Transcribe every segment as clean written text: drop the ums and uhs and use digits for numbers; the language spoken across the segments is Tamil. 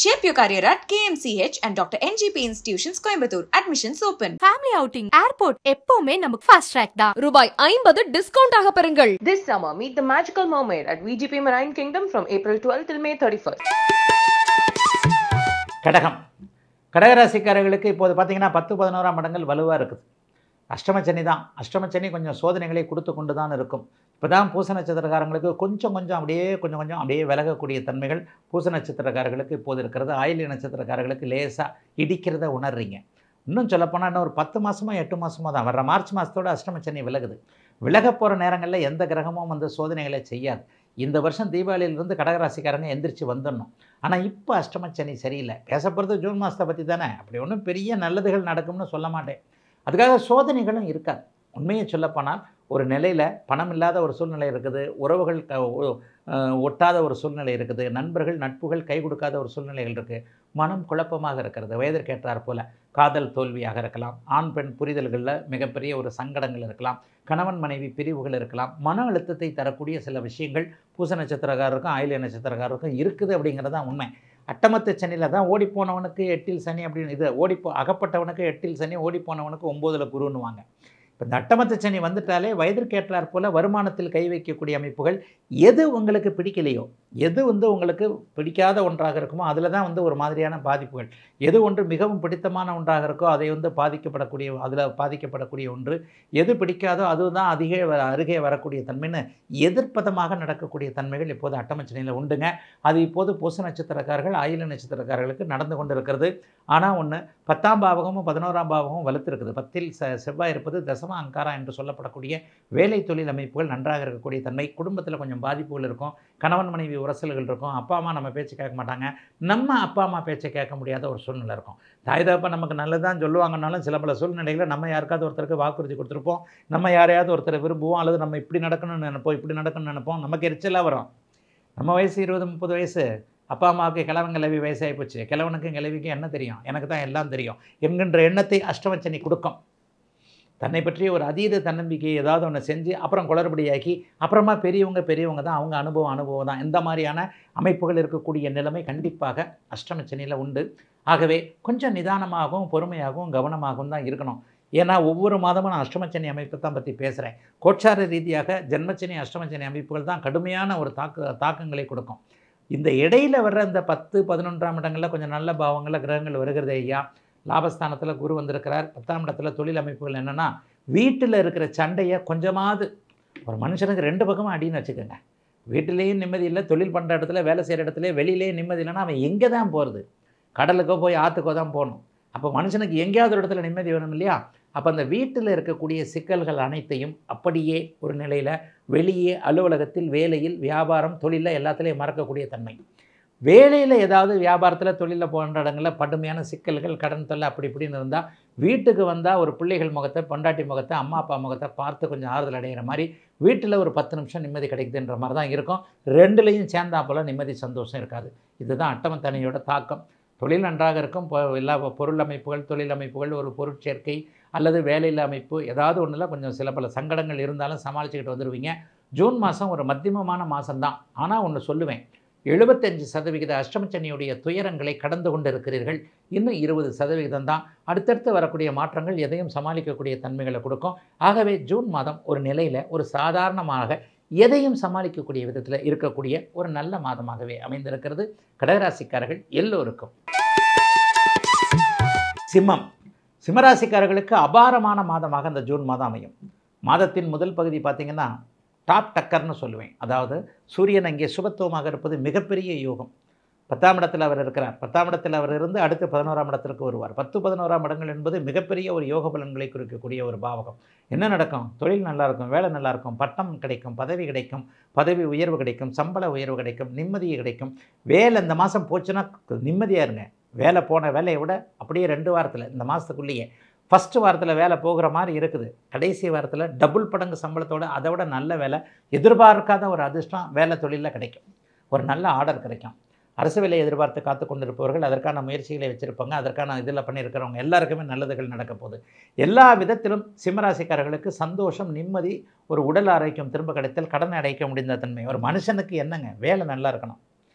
Shape your career at KMCH and Dr. NGP Institutions, Coimbatore. Admissions open. Family outing, airport, எப்பவுமே நமக்கு fast track தான். ரூபாய் 50 டிஸ்கவுண்ட் ஆக பெறுங்கள். This summer, meet the magical mermaid at VGP Marine Kingdom from April 12th till May 31st. கடகம் கடகராசிக்காரர்களுக்கு இப்போது பார்த்தீங்கன்னா 10-11ஆம் இடங்கள் வலுவாக இருக்குது. அஷ்டமச்சனி தான். அஷ்டமச்சனி கொஞ்சம் சோதனைகளை கொடுத்து கொண்டு தான் இருக்கும். இப்போ தான் பூச நட்சத்திரக்காரங்களுக்கு கொஞ்சம் அப்படியே விலகக்கூடிய தன்மைகள் பூச நட்சத்திரக்காரர்களுக்கு இப்போது இருக்கிறது. ஆயில்ய நட்சத்திரக்காரர்களுக்கு லேசாக இடிக்கிறத உணர்றீங்க. இன்னும் சொல்லப்போனால் இன்னும் ஒரு 10 மாதமோ 8 மாதமோ தான் வர்ற மார்ச் மாதத்தோடு அஷ்டமச்சனி விலகுது. விலக போகிற நேரங்களில் எந்த கிரகமும் வந்து சோதனைகளை செய்யாது. இந்த வருஷம் தீபாவளியிலிருந்து கடகராசிக்காரங்க எந்திரிச்சு வந்துடணும். ஆனால் இப்போ அஷ்டமச்சனி சரியில்லை. பேசப்படுறது ஜூன் மாதத்தை பற்றி தானே. அப்படி ஒன்றும் பெரிய நல்லதுகள் நடக்கும்னு சொல்ல மாட்டேன். அதுக்காக சோதனைகளும் இருக்காது. உண்மையை சொல்லப்போனால் ஒரு நிலையில் பணம் இல்லாத ஒரு சூழ்நிலை இருக்குது, உறவுகள் ஒட்டாத ஒரு சூழ்நிலை இருக்குது, நண்பர்கள் நட்புகள் கை கொடுக்காத ஒரு சூழ்நிலைகள் இருக்குது, மனம் குழப்பமாக இருக்கிறது. வயதிற்கேற்றார் போல் காதல் தோல்வியாக இருக்கலாம், ஆண் பெண் புரிதல்களில் மிகப்பெரிய ஒரு சங்கடங்கள் இருக்கலாம், கணவன் மனைவி பிரிவுகள் இருக்கலாம், மன அழுத்தத்தை தரக்கூடிய சில விஷயங்கள் பூச நட்சத்திரக்காரருக்கும் ஆயில்ய நட்சத்திரக்காரருக்கும் இருக்குது. அப்படிங்கிறது தான் உண்மை. அட்டமத்து சனியில் தான் ஓடிப்போனவனுக்கு 8ல் சனி அப்படின்னு இது அகப்பட்டவனுக்கு 8ல் சனி, ஓடிப்போனவனுக்கு 9ல் குருன்னுவாங்க. இப்போ இந்த அட்டமத்து சனி வந்துட்டாலே வயதிற்கேற்றார் போல் வருமானத்தில் கை வைக்கக்கூடிய அமைப்புகள். எது உங்களுக்கு பிடிக்கலையோ, எது உங்களுக்கு பிடிக்காத ஒன்றாக இருக்குமோ அதில் தான் ஒரு மாதிரியான பாதிப்புகள். எது ஒன்று மிகவும் பிடித்தமான ஒன்றாக இருக்கோ அதை பாதிக்கப்படக்கூடிய ஒன்று. எது பிடிக்காதோ அதுதான் அருகே வரக்கூடிய தன்மைன்னு எதிர்ப்பதமாக நடக்கக்கூடிய தன்மைகள் இப்போது அட்டமச்சனியில் உண்டுங்க. அது இப்போது பூச நட்சத்திரக்காரர்கள் ஆயில்ய நட்சத்திரக்காரர்களுக்கு நடந்து கொண்டு இருக்கிறது. ஆனால் ஒன்று 10ஆம் பாவகமும் 11ஆம் பாவகமும் வலுத்திருக்குது. 10ல் செவ்வாய் இருப்பது தசம அங்காரா என்று சொல்லப்படக்கூடிய வேலை தொழில் அமைப்புகள் நன்றாக இருக்கக்கூடிய தன்மை. குடும்பத்தில் கொஞ்சம் பாதிப்புகள் இருக்கும், கணவன் மனைவி உரசல்கள் இருக்கும், அப்பா அம்மா நம்ம பேச்சு கேட்க மாட்டாங்க, நம்ம அப்பா அம்மா பேச்சை கேட்க முடியாத ஒரு சூழ்நிலை இருக்கும். தாய் தகப்பா நமக்கு நல்லதான் சொல்லுவாங்கன்னாலும் சில பல சூழ்நிலைகளில் நம்ம யாருக்காவது ஒருத்தருக்கு வாக்குறுதி கொடுத்துருப்போம், நம்ம யாரையாவது ஒருத்தரை விரும்புவோம், அல்லது நம்ம இப்படி நடக்கணும்னு நினைப்போம், இப்படி நடக்கணும்னு நினைப்போம், நமக்கு எரிச்சலாக வரும். நம்ம வயசு 20-30 வயசு, அப்பா அம்மாவுக்கு கிழவன் கிளவி வயசாகி போச்சு, கிழவனுக்கும் கிளவிக்கும் என்ன தெரியும், எனக்கு தான் எல்லாம் தெரியும் என்கின்ற எண்ணத்தை அஷ்டமச்சனி கொடுக்கும். தன்னை பற்றிய ஒரு அதீத தன்னம்பிக்கை ஏதாவது ஒன்று செஞ்சு அப்புறம் குளறுபடியாக்கி அப்புறமா பெரியவங்க தான், அவங்க அனுபவம் தான். இந்த மாதிரியான அமைப்புகள் இருக்கக்கூடிய நிலைமை கண்டிப்பாக அஷ்டமச்சனியில் உண்டு. ஆகவே கொஞ்சம் நிதானமாகவும் பொறுமையாகவும் கவனமாகவும் தான் இருக்கணும். ஏன்னா ஒவ்வொரு மாதமும் நான் அஷ்டமச்சனி அமைப்பை தான் பற்றி பேசுகிறேன். கோட்சார ரீதியாக ஜென்மச்சனி அஷ்டமச்சனி அமைப்புகள் தான் கடுமையான ஒரு தாக்கங்களை கொடுக்கும். இந்த இடையில் வர்ற இந்த 10-11ஆம் இடங்களில் கொஞ்சம் நல்ல பாவங்களில் கிரகங்கள் வருகிறது ஐயா. லாபஸ்தானத்தில் குரு வந்திருக்கிறார். 10ஆம் இடத்துல தொழில் அமைப்புகள் என்னென்னா, வீட்டில் இருக்கிற சண்டையை கொஞ்சமாவது, ஒரு மனுஷனுக்கு 2 பக்கமும் அடின்னு வச்சுக்கோங்க. வீட்டிலேயும் நிம்மதி இல்லை, தொழில் பண்ணுற இடத்துல வேலை செய்கிற இடத்துல வெளியிலேயும் நிம்மதி இல்லைன்னா அவன் எங்கே தான் போகிறது? கடலுக்கோ போய் ஆற்றுக்கோ தான் போகணும். அப்போ மனுஷனுக்கு எங்கேயாவது ஒரு இடத்துல நிம்மதி வேணும் இல்லையா? அப்போ அந்த வீட்டில் இருக்கக்கூடிய சிக்கல்கள் அனைத்தையும் அப்படியே ஒரு நிலையில் வெளியே அலுவலகத்தில், வேலையில், வியாபாரம், தொழிலில் எல்லாத்துலேயும் மறக்கக்கூடிய தன்மை. வேலையில் ஏதாவது வியாபாரத்தில் தொழிலில் போன்ற இடங்களில் கடுமையான சிக்கல்கள், கடன் தொல்லை அப்படி இப்படின்னு இருந்தால் வீட்டுக்கு வந்தால் ஒரு பிள்ளைகள் முகத்தை, பொண்டாட்டி முகத்தை, அம்மா அப்பா முகத்தை பார்த்து கொஞ்சம் ஆறுதல் அடைகிற மாதிரி, வீட்டில் ஒரு 10 நிமிஷம் நிம்மதி கிடைக்குதுன்ற மாதிரி தான் இருக்கும். 2லையும் சேர்ந்தா போல் நிம்மதி சந்தோஷம் இருக்காது. இதுதான் அட்டமத்தனியோட தாக்கம். தொழில் நன்றாக இருக்கும், எல்லா பொருள் அமைப்புகள், தொழில் அமைப்புகள், ஒரு பொருட்சேர்க்கை அல்லது வேலையில் அமைப்பு ஏதாவது ஒன்றில் கொஞ்சம் சில பல சங்கடங்கள் இருந்தாலும் சமாளிச்சுக்கிட்டு வந்துடுவீங்க. ஜூன் மாதம் ஒரு மத்தியமமான மாதம்தான். ஆனால் ஒன்று சொல்லுவேன், 75% அஷ்டமச்சனியுடைய துயரங்களை கடந்து கொண்டு இருக்கிறீர்கள். இன்னும் 20% தான். அடுத்தடுத்து வரக்கூடிய மாற்றங்கள் எதையும் சமாளிக்கக்கூடிய தன்மைகளை கொடுக்கும். ஆகவே ஜூன் மாதம் ஒரு நிலையில் ஒரு சாதாரணமாக எதையும் சமாளிக்கக்கூடிய விதத்தில் இருக்கக்கூடிய ஒரு நல்ல மாதமாகவே அமைந்திருக்கிறது கடகராசிக்காரர்கள் எல்லோருக்கும். சிம்மராசிக்காரர்களுக்கு அபாரமான மாதமாக இந்த ஜூன் மாதம் அமையும். மாதத்தின் முதல் பகுதி பார்த்திங்கன்னா டாப் டக்கர்னு சொல்லுவேன். அதாவது சூரியன் அங்கே சுபத்துவமாக இருப்பது மிகப்பெரிய யோகம். 10ஆம் இடத்தில் அவர் இருக்கிறார். 10ஆம் இடத்தில் அவர் இருந்து அடுத்து 11ஆம் இடத்திற்கு வருவார். 10-11ஆம் இடங்கள் என்பது மிகப்பெரிய ஒரு யோக பலன்களை குறிக்கக்கூடிய ஒரு பாவகம். என்ன நடக்கும்? தொழில் நல்லாயிருக்கும், வேலை நல்லாயிருக்கும், பட்டம் கிடைக்கும், பதவி கிடைக்கும், பதவி உயர்வு கிடைக்கும், சம்பள உயர்வு கிடைக்கும், நிம்மதி கிடைக்கும். வேலை இந்த மாதம் போச்சுன்னா நிம்மதியாக இருங்க. வேலை போன வேலையை விட அப்படியே 2 வாரத்தில், இந்த மாதத்துக்குள்ளேயே ஃபஸ்ட்டு வாரத்தில் வேலை போகிற மாதிரி இருக்குது. கடைசி வாரத்தில் டபுள் படங்கு சம்பளத்தோடு அதை விட நல்ல வேலை, எதிர்பார்க்காத ஒரு அதிர்ஷ்டம் வேலை தொழிலில் கிடைக்கும். ஒரு நல்ல ஆர்டர் கிடைக்கும். அரசு வேலையை எதிர்பார்த்து காத்து கொண்டிருப்பவர்கள் அதற்கான முயற்சிகளை வச்சுருப்பாங்க. அதற்கான இதில் பண்ணியிருக்கிறவங்க எல்லாருக்குமே நல்லதுகள் நடக்க போகுது. எல்லா விதத்திலும் சிம்மராசிக்காரர்களுக்கு சந்தோஷம், நிம்மதி, ஒரு உடல் ஆரோக்கியம் திரும்ப கிடைத்தல், கடனை அடைக்க முடிந்த தன்மை. ஒரு மனுஷனுக்கு என்னங்க, வேலை நல்லா இருக்கணும்,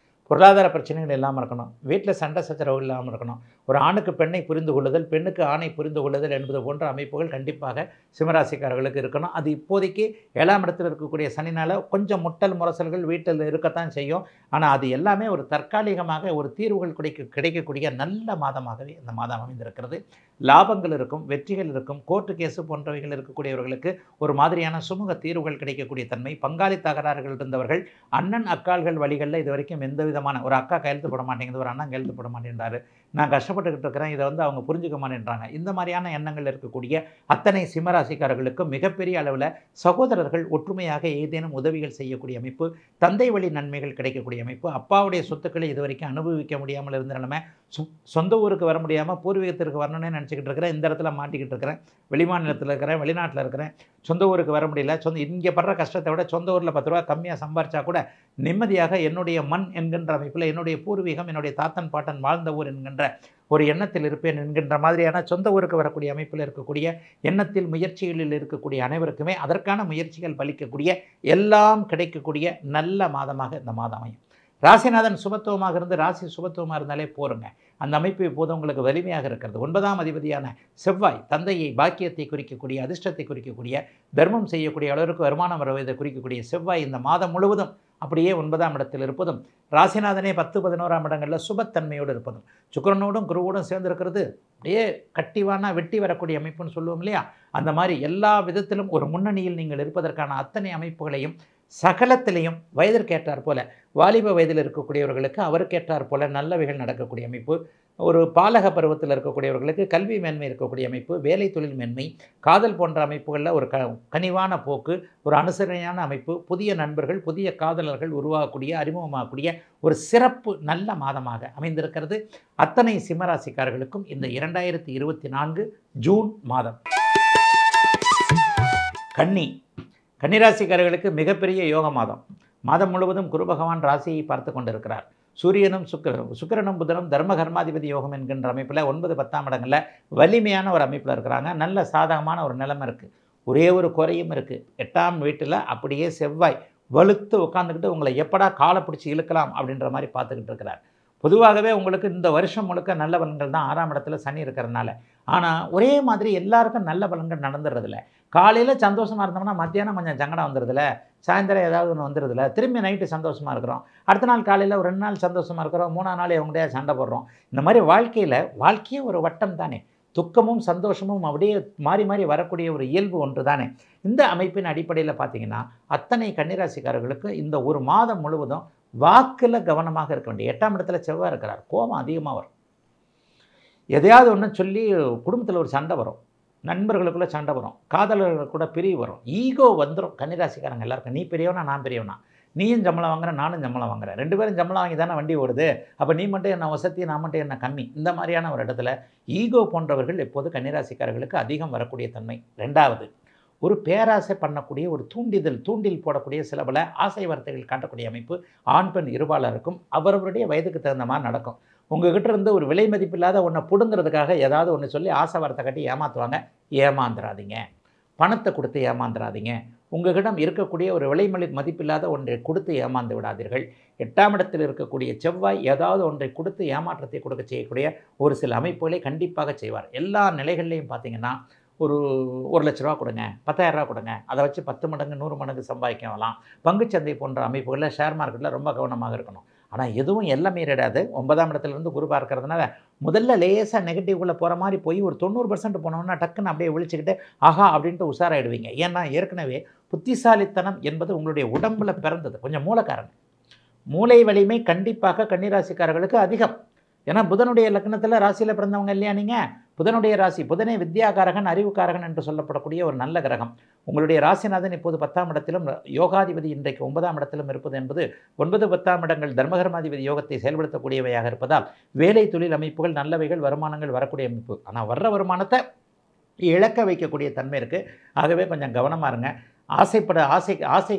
பொருளாதார பிரச்சனைகள் இல்லாமல் இருக்கணும், வீட்டில் சண்டை சச்சரவு இல்லாமல் இருக்கணும், ஒரு ஆணுக்கு பெண்ணை புரிந்து கொள்ளுதல், பெண்ணுக்கு ஆணை புரிந்து கொள்ளுதல் என்பது போன்ற அமைப்புகள் கண்டிப்பாக சிம்மராசிக்காரர்களுக்கு இருக்கணும். அது இப்போதைக்கு 7ஆம் இடத்தில் இருக்கக்கூடிய சனினால் கொஞ்சம் முட்டல் முரசல்கள் வீட்டில் இருக்கத்தான் செய்யும். ஆனால் அது எல்லாமே ஒரு தற்காலிகமாக ஒரு தீர்வுகள் கிடைக்கக்கூடிய நல்ல மாதமாகவே இந்த மாதம் அமைந்திருக்கிறது. லாபங்கள் இருக்கும், வெற்றிகள் இருக்கும், கோர்ட்டு கேஸு போன்றவைகள் இருக்கக்கூடியவர்களுக்கு ஒரு மாதிரியான சுமூக தீர்வுகள் கிடைக்கக்கூடிய தன்மை. பங்காளி தகராறுகள் இருந்தவர்கள் அண்ணன் அக்கால்கள் வழிகளில் இது வரைக்கும் எந்த விதமான ஒரு அக்கா கையெழுத்து போட மாட்டேங்குது, ஒரு அண்ணன் கையெழுத்து போட மாட்டேன்றாரு, நான் கஷ்டப்பட்டுக்கிட்டு இருக்கிறேன், இதை அவங்க புரிஞ்சுக்க மாட்டேன்றாங்க. இந்த மாதிரியான எண்ணங்கள் இருக்கக்கூடிய அத்தனை சிம்மராசிக்காரர்களுக்கும் மிகப்பெரிய அளவில் சகோதரர்கள் ஒற்றுமையாக ஏதேனும் உதவிகள் செய்யக்கூடிய அமைப்பு, தந்தை வழி நன்மைகள் கிடைக்கக்கூடிய அமைப்பு, அப்பாவுடைய சொத்துக்களை இது வரைக்கும் அனுபவிக்க முடியாமல் இருந்த நிலைமை, சொந்த ஊருக்கு வர முடியாமல் பூர்வீகத்திற்கு வரணும்னு நினச்சிக்கிட்டு இருக்கிறேன், இந்த இடத்துல மாட்டிக்கிட்டு இருக்கிறேன், வெளிமாநிலத்தில் இருக்கிறேன், வெளிநாட்டில் இருக்கிறேன், சொந்த ஊருக்கு வர முடியல, இங்கே படுற கஷ்டத்தை விட சொந்த ஊரில் 10 ரூபா கம்மியாக சம்பாரிச்சா கூட நிம்மதியாக என்னுடைய மண் என்கின்ற அமைப்பில் என்னுடைய பூர்வீகம், என்னுடைய தாத்தன் பாட்டன் வாழ்ந்த ஊர் என்கின்ற ஒரு எண்ணத்தில் இருப்பேன் என்கின்ற மாதிரியான சொந்த ஊருக்கு வரக்கூடிய அமைப்பில் இருக்கக்கூடிய எண்ணத்தில் முயற்சிகளில் இருக்கக்கூடிய அனைவருக்குமே அதற்கான முயற்சிகள் பலிக்கக்கூடிய எல்லாம் கிடைக்கக்கூடிய நல்ல மாதமாக இந்த மாதம் அமையும். ராசிநாதன் சுபத்துவமாக இருந்து ராசி சுபத்துவமாக இருந்தாலே போருங்க. அந்த அமைப்பு இப்போது உங்களுக்கு வலிமையாக இருக்கிறது. 9ஆம் அதிபதியான செவ்வாய் தந்தையை, பாக்கியத்தை குறிக்கக்கூடிய, அதிர்ஷ்டத்தை குறிக்கக்கூடிய, தர்மம் செய்யக்கூடிய அளவிற்கு வருமானம் வருவதை குறிக்கக்கூடிய செவ்வாய் இந்த மாதம் முழுவதும் அப்படியே 9ஆம் இடத்தில் இருப்பதும், ராசிநாதனே 10, 11ஆம் இடங்களில் சுபத்தன்மையோடு இருப்பதும், சுக்கிரனோடும் குருவோடும் சேர்ந்திருக்கிறது அப்படியே கட்டிவானா வெட்டி வரக்கூடிய அமைப்புன்னு சொல்லுவோம் இல்லையா, அந்த மாதிரி எல்லா விதத்திலும் ஒரு முன்னணியில் நீங்கள் இருப்பதற்கான அத்தனை அமைப்புகளையும் சகலத்திலையும் வயதிற்கேற்றார் போல, வாலிப வயதில் இருக்கக்கூடியவர்களுக்கு அவருக்கேற்றார் போல நல்லவைகள் நடக்கக்கூடிய அமைப்பு, ஒரு பாலக பருவத்தில் இருக்கக்கூடியவர்களுக்கு கல்வி மேன்மை இருக்கக்கூடிய அமைப்பு, வேலை தொழில் மேன்மை, காதல் போன்ற அமைப்புகளில் ஒரு கனிவான போக்கு, ஒரு அனுசரணையான அமைப்பு, புதிய நண்பர்கள், புதிய காதலர்கள் உருவாகக்கூடிய, அறிமுகமாகக்கூடிய ஒரு சிறப்பு நல்ல மாதமாக அமைந்திருக்கிறது. அத்தனை சிம்மராசிக்காரர்களுக்கும் இந்த 2024 ஜூன் மாதம். கன்னிராசிக்காரர்களுக்கு மிகப்பெரிய யோக மாதம். மாதம் முழுவதும் குரு பகவான் ராசியை பார்த்து கொண்டிருக்கிறார். சூரியனும் சுக்கிரனும் புதனும் தர்ம கர்மாதிபதி யோகம் என்கின்ற அமைப்பில் 9, 10ஆம் இடங்களில் வலிமையான ஒரு அமைப்பில் இருக்கிறாங்க. நல்ல சாதகமான ஒரு நிலைமை இருக்குது. ஒரே ஒரு குறையும் இருக்குது. 8ஆம் வீட்டில் அப்படியே செவ்வாய் வலுத்து உட்காந்துக்கிட்டு உங்களை எப்படா காலை பிடிச்சி இழுக்கலாம் அப்படின்ற மாதிரி பார்த்துக்கிட்டு இருக்கிறார். பொதுவாகவே உங்களுக்கு இந்த வருஷம் முழுக்க நல்ல பலன்கள் தான் 6ஆம் இடத்துல சனி இருக்கிறதுனால. ஆனால் ஒரே மாதிரி எல்லாருக்கும் நல்ல பலன்கள் நடந்துடுறதில்ல. காலையில் சந்தோஷமாக இருந்தோம்னா மத்தியானம் கொஞ்சம் சங்கடம் வந்துடுதில்ல, சாயந்தரம் ஏதாவது ஒன்று வந்துடுதில்ல, திரும்பி நைட்டு சந்தோஷமாக இருக்கிறோம், அடுத்த நாள் காலையில் ஒரு 2 நாள் சந்தோஷமாக இருக்கிறோம், 3ஆம் நாள் இவங்கள்டையா சண்டை போடுறோம். இந்த மாதிரி வாழ்க்கையே ஒரு வட்டம் தானே. துக்கமும் சந்தோஷமும் அப்படியே மாறி மாறி வரக்கூடிய ஒரு இயல்பு ஒன்று தானே. இந்த அமைப்பின் அடிப்படையில் பார்த்தீங்கன்னா அத்தனை கன்னிராசிக்காரர்களுக்கு இந்த ஒரு மாதம் முழுவதும் வாக்கில் கவனமாக இருக்க வேண்டிய. 8ஆம் இடத்துல செவ்வாய் இருக்கிறார். கோபம் அதிகமாக வரும். எதையாவது ஒன்று சொல்லி குடும்பத்தில் ஒரு சண்டை வரும், நண்பர்களுக்குள்ளே சண்டை வரும், காதலர்கள் கூட பிரிவு வரும், ஈகோ வந்துடும். கன்னிராசிக்காரங்க எல்லாருக்கும் நீ பெரியவனா நான் பெரியவனா, நீயும் சம்பளம் வாங்குற நானும் சம்பளம் வாங்குறேன், 2 பேரும் சம்பளம் வாங்கி தானே வண்டி ஓடுது, அப்போ நீ மட்டும் என்ன வசதி நான் மட்டும் என்ன கம்மி, இந்த மாதிரியான ஒரு இடத்துல ஈகோ போன்றவர்கள் எப்போது கன்னிராசிக்காரர்களுக்கு அதிகம் வரக்கூடிய தன்மை. 2வது, ஒரு பேராசை பண்ணக்கூடிய ஒரு தூண்டில் போடக்கூடிய சில பல ஆசை வார்த்தைகள் காட்டக்கூடிய அமைப்பு ஆண் பெண் இருபாலருக்கும் அவரவருடைய வயதுக்கு தகுந்த மாதிரி நடக்கும். உங்ககிட்ட இருந்து ஒரு விலை மதிப்பில்லாத ஒன்றை பிடுங்கிறதுக்காக ஏதாவது ஒன்று சொல்லி ஆசை வார்த்தை கட்டி ஏமாற்றுவாங்க. ஏமாந்துடாதீங்க. பணத்தை கொடுத்து ஏமாந்துடாதீங்க. உங்ககிடம் இருக்கக்கூடிய ஒரு விலை மதிப்பில்லாத ஒன்றை கொடுத்து ஏமாந்து விடாதீர்கள். 8ஆம் இடத்தில் இருக்கக்கூடிய செவ்வாய் ஏதாவது ஒன்றை கொடுத்து ஏமாற்றத்தை கொடுக்க செய்யக்கூடிய ஒரு சில அமைப்புகளை கண்டிப்பாக செய்வார். எல்லா நிலைகள்லையும் பார்த்தீங்கன்னா ஒரு 1 லட்ச ரூபா கொடுங்க, 10,000 ரூபா கொடுங்க, அதை வச்சு 10 மடங்கு 100 மடங்கு சம்பாதிக்கலாம். பங்குச்சந்தை போன்ற அமைப்புகளில் ஷேர் மார்க்கெட்டில் ரொம்ப கவனமாக இருக்கணும். ஆனால் எதுவும் எல்லாம் மீறிடாது. 9ஆம் இடத்துலேருந்து குரு பார்க்கறதுனால முதல்ல லேசாக நெகட்டிவ்குள்ளே போகிற மாதிரி போய் ஒரு 90% போனோம்னா டக்குன்னு அப்படியே விழிச்சுக்கிட்டு ஆஹா அப்படின்ட்டு உஷாராயிடுவீங்க. ஏன்னா ஏற்கனவே புத்திசாலித்தனம் என்பது உங்களுடைய உடம்பில் பிறந்தது. கொஞ்சம் மூலக்காரங்க. மூளை வலிமை கண்டிப்பாக கன்னிராசிக்காரர்களுக்கு அதிகம். ஏன்னா புதனுடைய லக்னத்தில் ராசியில் பிறந்தவங்க இல்லையா நீங்கள். புதனுடைய ராசி, புதனே வித்யாகாரகன், அறிவுக்காரகன் என்று சொல்லப்படக்கூடிய ஒரு நல்ல கிரகம். உங்களுடைய ராசிநாதன் இப்போது 10ஆம் இடத்திலும், யோகாதிபதி இன்றைக்கு 9ஆம் இடத்திலும் இருப்பது என்பது 9, 10ஆம் இடங்கள் தர்மகர்மாதிபதி யோகத்தை செயல்படுத்தக்கூடியவையாக இருப்பதால் வேலை தொழில் அமைப்புகள் நல்லவைகள், வருமானங்கள் வரக்கூடிய அமைப்பு. ஆனால் வர்ற வருமானத்தை இழக்க வைக்கக்கூடிய தன்மை இருக்குது. ஆகவே கொஞ்சம் கவனமாக இருங்க. ஆசை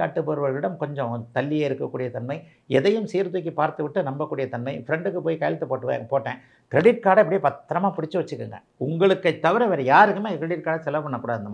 காட்டுபவர்களிடம் கொஞ்சம் தள்ளியே இருக்கக்கூடிய தன்மை, எதையும் சீர்தூக்கி பார்த்து விட்டு நம்பக்கூடிய தன்மை. ஃப்ரெண்டுக்கு போய் கையெழுத்து போட்டேன், கிரெடிட் கார்டை அப்படியே பத்திரமா பிடிச்சி வச்சுக்கோங்க. உங்களுக்கு தவிர வேறு யாருக்குமே கிரெடிட் கார்டை செலவு பண்ணக்கூடாது. இந்த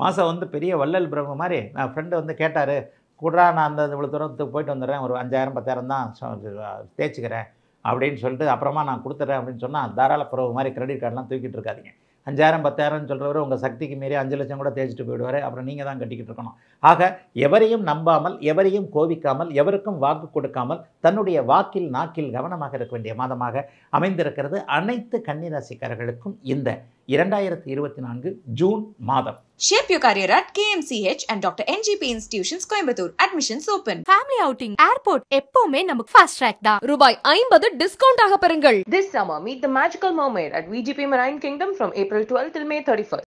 மாதம் பெரிய வள்ளல் பிரம்ம மாதிரி நான் ஃப்ரெண்டு கேட்டார், கூடா நான் அந்த இவ்வளோ தூரத்துக்கு போயிட்டு வந்துடுறேன், ஒரு 5000 10,000 தான் தேய்ச்சிக்கிறேன் அப்படின்னு சொல்லிட்டு அப்புறமா நான் கொடுத்துட்றேன் அப்படின்னு சொன்னால் தாராள பிரபு மாதிரி கிரெடிட் கார்டெலாம் தூக்கிட்டு இருக்காதீங்க. 5000 10,000 சொல்கிறவர் உங்கள் சக்திக்கு மீறி 5 லட்சம் கூட தேய்ச்சிட்டு போயிடுவார். அப்புறம் நீங்கள் தான் கட்டிக்கிட்டு இருக்கணும். ஆக எவரையும் நம்பாமல், எவரையும் கோபிக்காமல், எவருக்கும் வாக்கு கொடுக்காமல், தன்னுடைய வாக்கில் நாக்கில் கவனமாக இருக்க வேண்டிய மாதமாக அமைந்திருக்கிறது அனைத்து கன்னிராசிக்காரர்களுக்கும் இந்த 2024 ஜூன் மாதம். Shape your career at KMCH and Dr. NGP Institutions, Coimbatore. Admissions open. Family outing, airport எப்பவுமே நமக்கு ஃபாஸ்ட் ட்ராக் தான். ரூபாய் 50 டிஸ்கவுண்ட் ஆக பெறுங்கள். This summer, meet the magical mermaid at VGP Marine Kingdom from April 12 till May 31st.